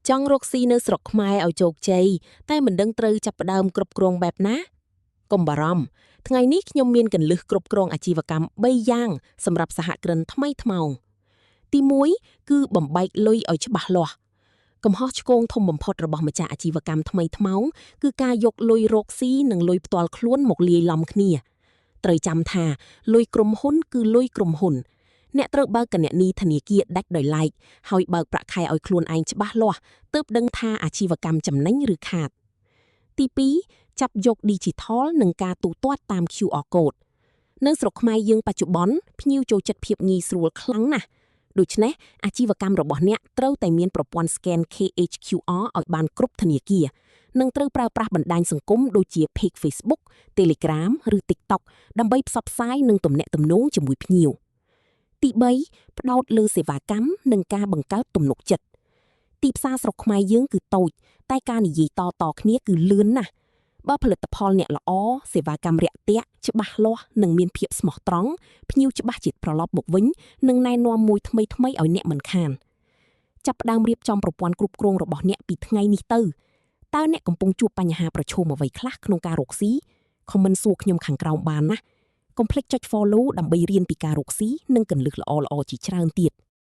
ចង់រកស៊ីនៅស្រុកខ្មែរឲ្យជោគជ័យតែមិនដឹងត្រូវចាប់ផ្ដើមគ្រប់គ្រងបែបណាកុំបារម្ភថ្ងៃនេះខ្ញុំមានគន្លឹះគ្រប់គ្រងអាជីវកម្ម3យ៉ាងសម្រាប់សហគ្រិនថ្មីថ្មោងទី1គឺបំបែកលុយឲ្យច្បាស់លាស់កំហុសឆ្គងធំបំផុតរបស់ម្ចាស់អាជីវកម្មថ្មីថ្មោងគឺការយកលុយរកស៊ីនិងលុយផ្ទាល់ខ្លួនមកលាយឡំគ្នាត្រូវចាំថាលុយក្រុមហ៊ុនគឺលុយក្រុមហ៊ុនអ្នកត្រូវបើកគណនីធនាគារដាច់ដោយឡែកហើយបើកប្រាក់ខែឲ្យខ្លួនឯងច្បាស់លាស់ទើបដឹងថាអាជីវកម្មចំណេញឬខាតទី2ចាប់យក Digital និងការទូទាត់តាម QR Code នៅស្រុកខ្មែរយើងបច្ចុប្បន្នភ្ញៀវចូលចិត្តភាពងាយស្រួលខ្លាំងណាស់ដូច្នេះអាជីវកម្មរបស់អ្នកត្រូវតែមានប្រព័ន្ធ Scan KHQR ឲ្យបានគ្រប់ធនាគារនិងត្រូវប្រើប្រាស់បណ្ដាញសង្គមដូចជា Page Facebook, Telegram ឬ TikTok ដើម្បីផ្សព្វផ្សាយនិងទំនាក់ទំនងជាមួយភ្ញៀវទី3ផ្ដោតលើសេវាកម្មនិងការបង្កើតទំនុកចិត្តទីផ្សារស្រុកខ្មែរយើងគឺតូចតែការនិយាយតគ្នាគឺលឿនណាស់បើផលិតផលអ្នកល្អសេវាកម្មរាក់ទាក់ច្បាស់លាស់និងមានភាពស្មោះត្រង់ភ្ញៀវច្បាស់ចិត្តត្រឡប់មកវិញនិងណែនាំមួយថ្មីឲ្យអ្នកមិនខានចាប់ផ្ដើមរៀបចំប្រព័ន្ធគ្រប់គ្រងរបស់អ្នកពីថ្ងៃនេះទៅតើអ្នកកំពុងជួបបញ្ហាប្រឈមអ្វីខ្លះក្នុងការរកស៊ីខមមិនសួរខ្ញុំខាងក្រោមបានណាកុំភ្លេចចុច follow ដើម្បីរៀនពីការរកស៊ីនិងគន្លឹះល្អៗជាច្រើនទៀត